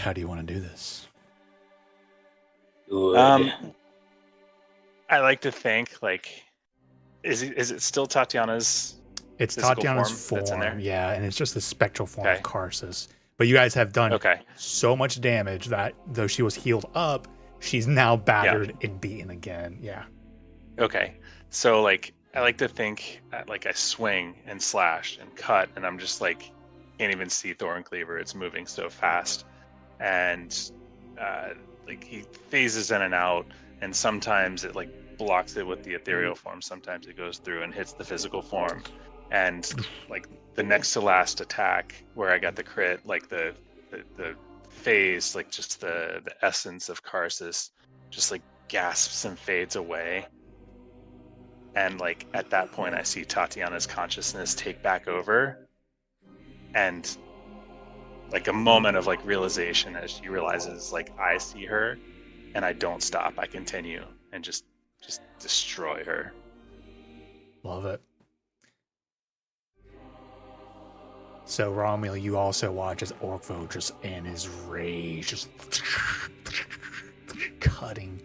How do you want to do this? Good. I like to think is it still Tatiana's It's physical Tatiana's form that's in there? yeah, and it's just the spectral form of Okay. Karsus. But you guys have done Okay. so much damage that though she was healed up, she's now battered and beaten again. Yeah. Okay. So I like to think I swing and slash and cut, and I'm just can't even see Thorn Cleaver. It's moving so fast, and he phases in and out, and sometimes it blocks it with the ethereal form. Sometimes it goes through and hits the physical form, and the next to last attack where I got the crit, the phase, just the essence of Karsus, just gasps and fades away. And at that point I see Tatiana's consciousness take back over, and a moment of realization as she realizes I see her, and I don't stop. I continue and just destroy her. Love it. So Romuald, you also watch as Orkvo just in his rage, just cutting.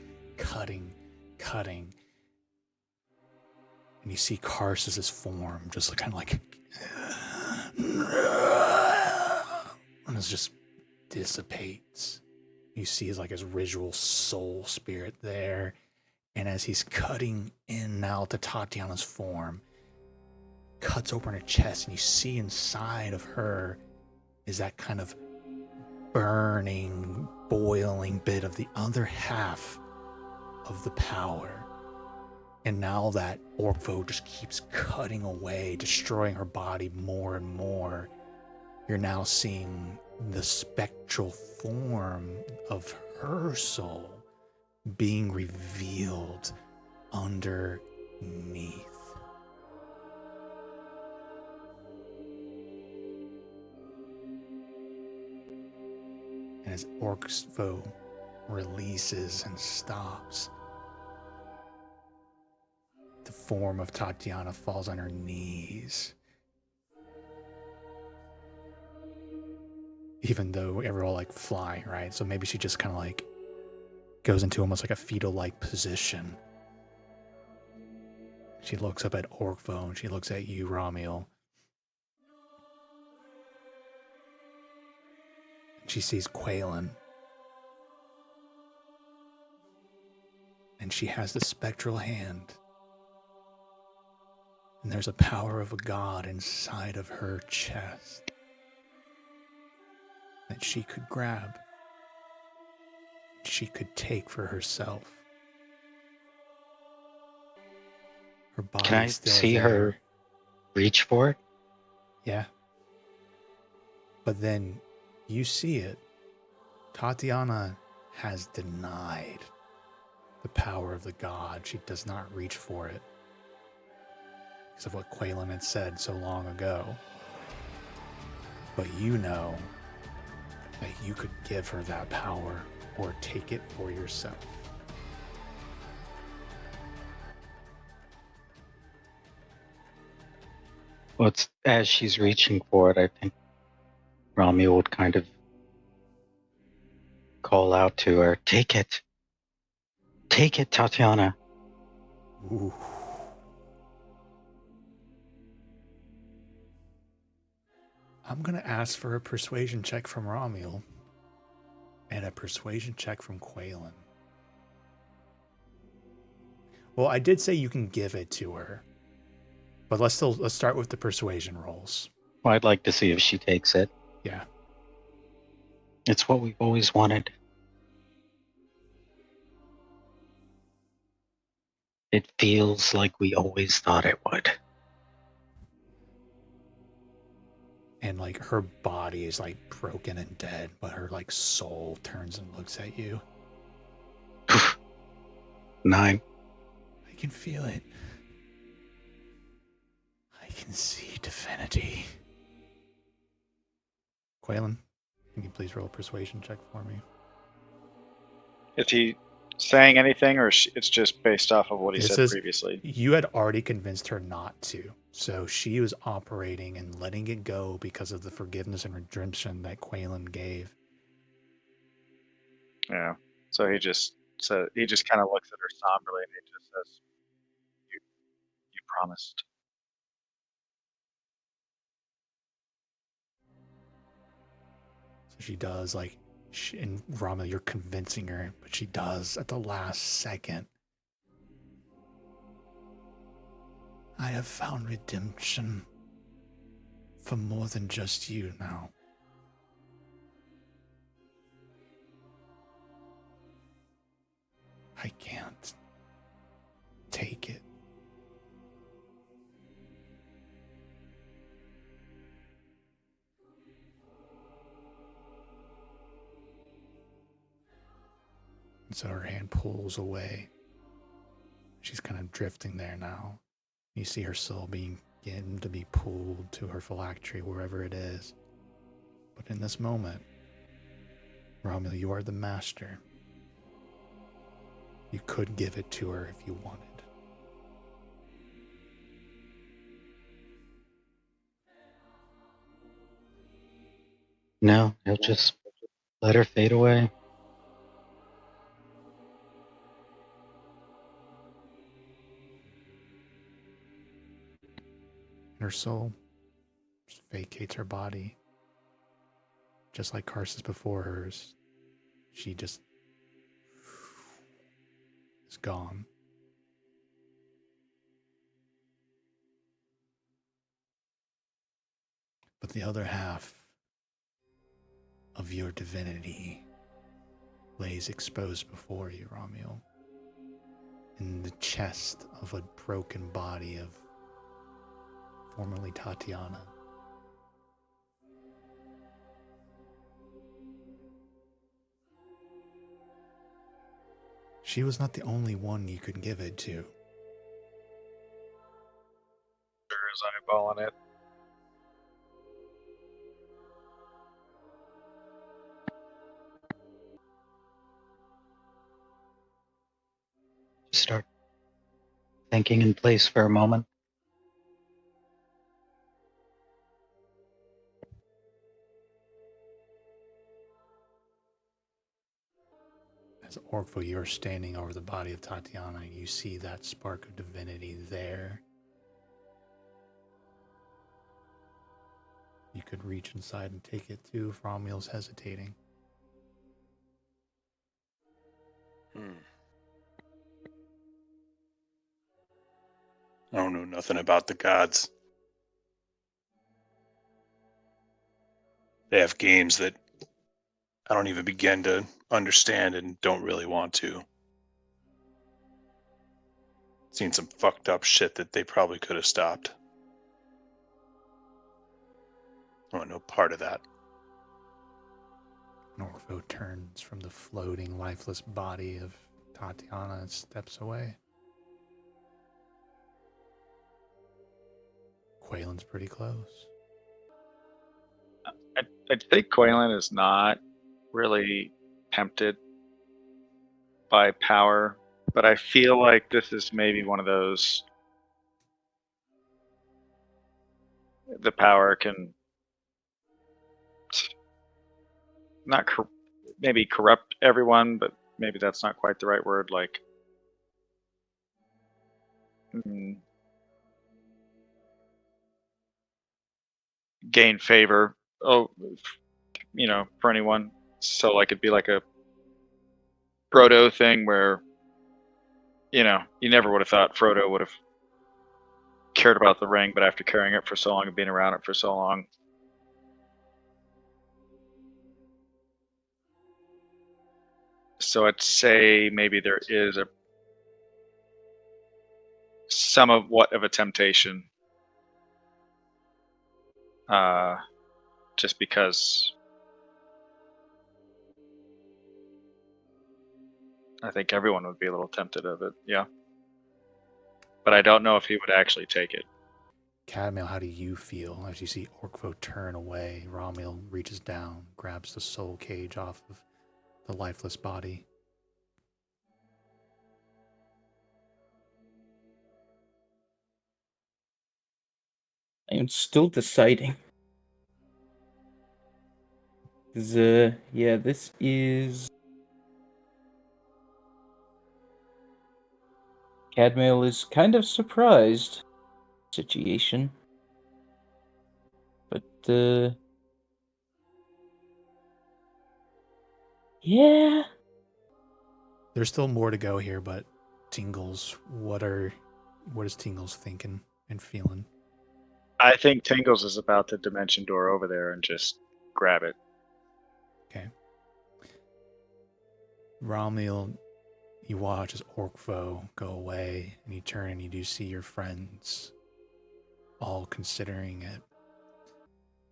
And you see Karsus's form just kind of and it just dissipates. You see his residual soul spirit there. And as he's cutting in now to Tatiana's form, cuts open her chest, and you see inside of her is that kind of burning, boiling bit of the other half of the power. And now that Orkvo just keeps cutting away, destroying her body more and more, you're now seeing the spectral form of her soul being revealed underneath. And as Orkvo releases and stops, the form of Tatiana falls on her knees. Even though everyone flying, right? So maybe she just kind of goes into almost a fetal-like position. She looks up at Orkvo and she looks at you, Romuald. She sees Quaylen. And she has the spectral hand. And there's a power of a god inside of her chest that she could grab. She could take for herself. Her body Can I is still see there. her reach for it? Yeah. But then you see it. Tatiana has denied the power of the god. She does not reach for it because of what Quaylen had said so long ago. But you know that you could give her that power or take it for yourself. Well, as she's reaching for it, I think Romuald would kind of call out to her, "Take it. Take it, Tatiana." Ooh. I'm going to ask for a persuasion check from Romuald and a persuasion check from Quaylen. Well, I did say you can give it to her, but let's start with the persuasion rolls. Well, I'd like to see if she takes it. Yeah. It's what we've always wanted. It feels like we always thought it would. And her body is broken and dead, but her soul turns and looks at you. 9. I can feel it. I can see Divinity. Quaylen, can you please roll a persuasion check for me? Is he saying anything, or it's just based off of what he said previously? You had already convinced her not to. So she was operating and letting it go because of the forgiveness and redemption that Quaylen gave. Yeah. So he just kind of looks at her somberly and he just says, "You promised." So she does, like, and Romeo, you're convincing her, but she does at the last second. I have found redemption for more than just you now. I can't take it. And so her hand pulls away. She's kind of drifting there now. You see her soul begin to be pulled to her phylactery, wherever it is. But in this moment, Romeo, you are the master. You could give it to her if you wanted. No, he'll just let her fade away. And her soul just vacates her body. Just like Karsus before hers, she just is gone. But the other half of your divinity lays exposed before you, Romeo, in the chest of a broken body of formerly Tatiana. She was not the only one you could give it to. Sure is eyeballing it. Just start thinking in place for a moment. As Orkvo, you're standing over the body of Tatiana, you see that spark of divinity there. You could reach inside and take it too if Romeo's hesitating. I don't know nothing about the gods. They have games that I don't even begin to understand and don't really want to. Seen some fucked up shit that they probably could have stopped. I want no part of that. Orkvo turns from the floating, lifeless body of Tatiana and steps away. Quaylen's pretty close. I think Quaylen is not really tempted by power, but I feel like this is maybe one of those. The power can not maybe corrupt everyone, but maybe that's not quite the right word. Like, gain favor. Oh, for anyone. So like it'd be like a Frodo thing where, you never would have thought Frodo would have cared about the ring, but after carrying it for so long and being around it for so long. So I'd say maybe there is somewhat of a temptation, just because I think everyone would be a little tempted of it, yeah. But I don't know if he would actually take it. Cadmiel, how do you feel as you see Orkvo turn away? Romiel reaches down, grabs the soul cage off of the lifeless body. I'm still deciding. Yeah, this is Cadmail is kind of surprised. Situation. But, yeah. There's still more to go here, but Tingles, what is Tingles thinking and feeling? I think Tingles is about the dimension door over there and just grab it. Okay. Romil, you watch as Orkfo go away, and you turn and you do see your friends all considering it.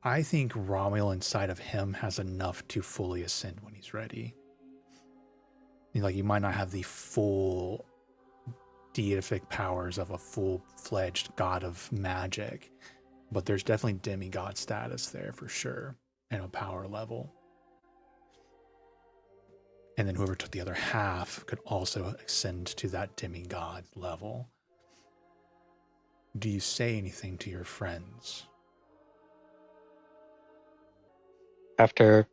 I think Romil inside of him has enough to fully ascend when he's ready. Like, you might not have the full deific powers of a full-fledged god of magic, but there's definitely demigod status there for sure, and a power level. And then whoever took the other half could also ascend to that demigod level. Do you say anything to your friends? After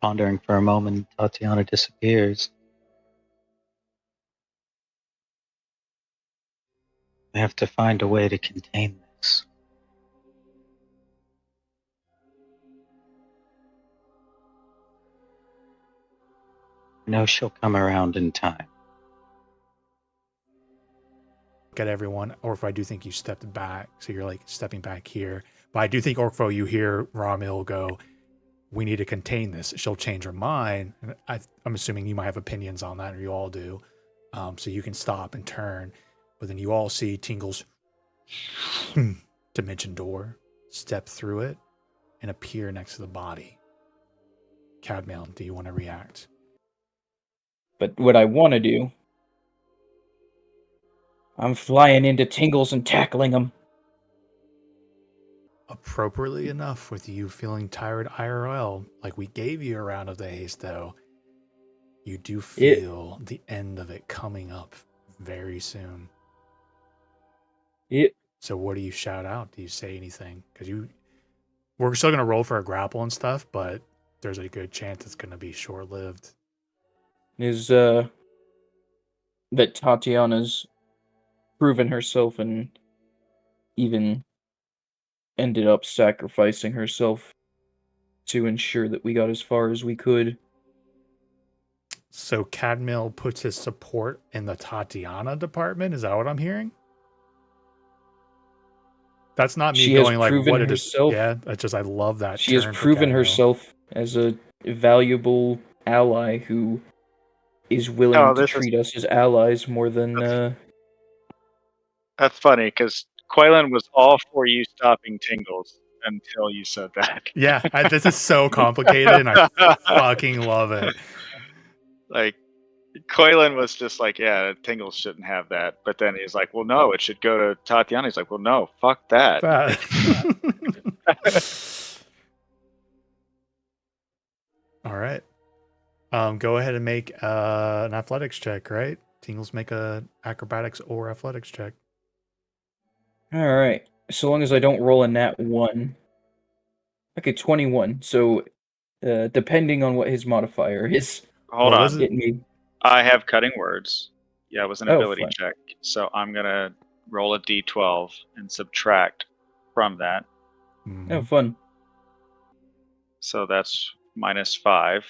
pondering for a moment, Tatiana disappears. I have to find a way to contain this. I know she'll come around in time. Look at everyone, or if I do think you stepped back, so you're like stepping back here. But I do think, Orkfo, you hear Romil go, we need to contain this. She'll change her mind. And I'm assuming you might have opinions on that, or you all do. So you can stop and turn. But then you all see Tingle's dimension door, step through it, and appear next to the body. Cadmail, do you want to react? But what I want to do, I'm flying into Tingles and tackling him. Appropriately enough, with you feeling tired IRL, like we gave you a round of the haste, though, you do feel the end of it coming up very soon. So what do you shout out? Do you say anything? Because we're still going to roll for a grapple and stuff, but there's a good chance it's going to be short-lived. Is, that Tatiana's proven herself and even ended up sacrificing herself to ensure that we got as far as we could. So Cadmail puts his support in the Tatiana department? Is that what I'm hearing? That's not me She going has like, proven what it is. herself. Yeah, that's just, I love that She has turn for proven Cadmail. herself as a valuable ally who is willing to treat us as allies more than, That's funny, because Quaylen was all for you stopping Tingles until you said that. Yeah, this is so complicated, and I fucking love it. Like, Quaylen was just like, yeah, Tingles shouldn't have that. But then he's like, well, no, it should go to Tatiana. He's like, well, no, fuck that. All right. Go ahead and make an athletics check, right? Tingles, make a acrobatics or athletics check. Alright. So long as I don't roll a nat 1. Okay, 21. So, depending on what his modifier is. Hold What on. was it? Hit me. I have cutting words. Yeah, it was an Oh, ability fine. check. So I'm going to roll a d12 and subtract from that. Oh, fun. So that's -5.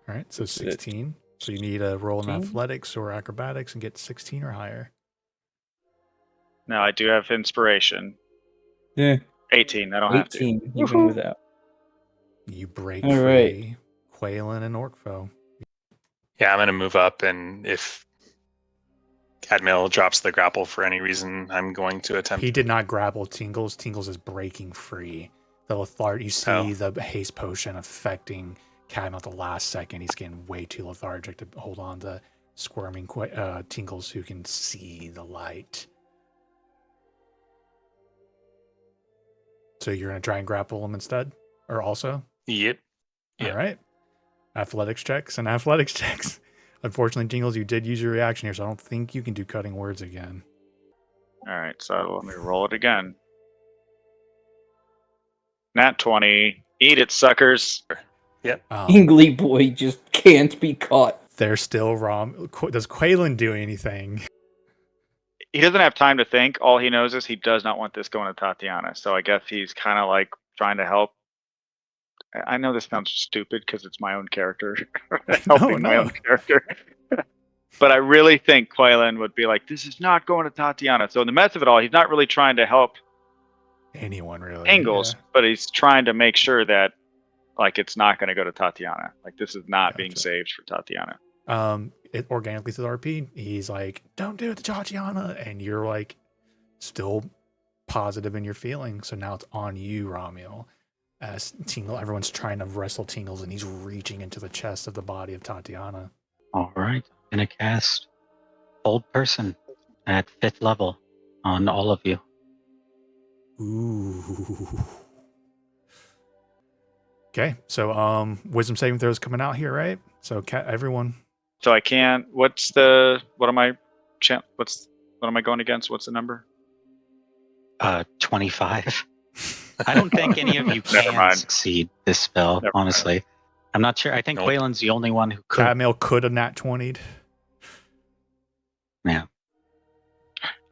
All right, so That's it. 16. So you need a roll in 16? athletics or acrobatics and get 16 or higher. Now I do have inspiration. Yeah. 18. I don't have to. 18, even without. You break All free. Quaylen and Orkfo. Yeah, I'm gonna move up, and if Cadmail drops the grapple for any reason, I'm going to attempt. He did not grapple Tingles. Tingles is breaking free. The lethargy, you see the haste potion affecting Cadmail at the last second. He's getting way too lethargic to hold on to squirming Tingles, who can see the light. So you're going to try and grapple him instead? Or also? Yep. All right. Athletics checks and athletics checks. Unfortunately, Tingles, you did use your reaction here, so I don't think you can do cutting words again. All right, so let me roll it again. Nat 20. Eat it, suckers. Yep. Ingly boy just can't be caught. They're still wrong. Does Quaylen do anything? He doesn't have time to think. All he knows is he does not want this going to Tatiana. So I guess he's kind of like trying to help. I know this sounds stupid because it's my own character helping my own character. But I really think Quaylen would be like, this is not going to Tatiana. So in the midst of it all, he's not really trying to help Anyone really? Angles, but he's trying to make sure that like it's not going to go to Tatiana. Like this is not being saved for Tatiana. It organically says RP. He's like, don't do it to Tatiana, and you're like, still positive in your feelings. So now it's on you, Ramiel. As Tingle, everyone's trying to wrestle Tingles, and he's reaching into the chest of the body of Tatiana. All right, I'm gonna cast Hold Person at 5th level on all of you. Ooh. Okay, so wisdom saving throws coming out here, right? So everyone. So I can't. What am I going against? What's the number? 25. I don't think any of you Never can mind. succeed this spell, Never honestly. I'm not sure. I think Nope. Quaylen's the only one who could. Cadmail could have nat 20'd. Yeah.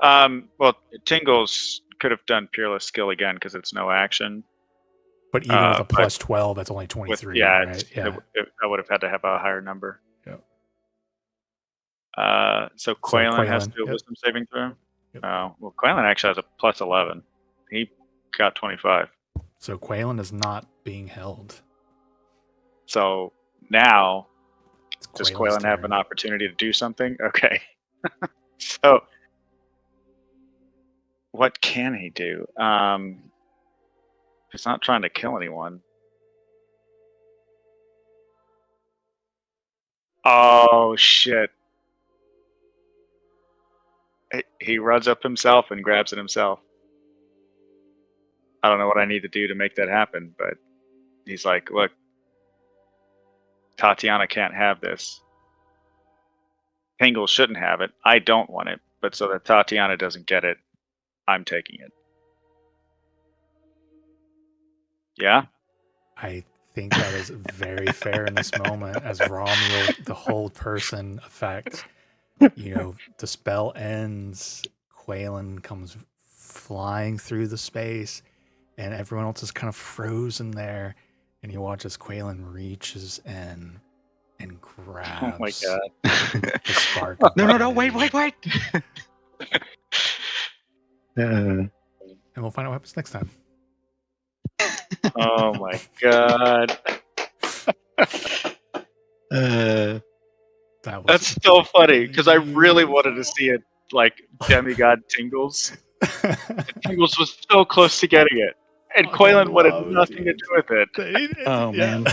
Well, Tingles could have done Peerless Skill again because it's no action. But even with a but plus 12, that's only 23, right? Yeah. I would have had to have a higher number. Yep. So Quaylen has to Quaylen, do a yep. wisdom saving throw? Yep. Oh, well, Quaylen actually has a plus 11. He got 25. So Quaylen is not being held. So now, It's does Quaylen's Quaylen have turn. an opportunity to do something? Okay. So, what can he do? He's not trying to kill anyone. Oh, shit. He runs up himself and grabs it himself. I don't know what I need to do to make that happen, but he's like, look, Tatiana can't have this. Tingle shouldn't have it. I don't want it, but so that Tatiana doesn't get it, I'm taking it. Yeah? I think that is very fair in this moment as Romuald, the whole person effect. The spell ends, Quaylen comes flying through the space, and everyone else is kind of frozen there. And you watch as Quaylen reaches in and grabs Oh my god. the spark. of No, wait. divinity. Uh, And we'll find out what happens next time. Oh my god. That's so funny because I really wanted to see it like demigod Tingles. Tingles was so close to getting it, and I Quaylen wanted love it, nothing to dude. do with it. Oh, man.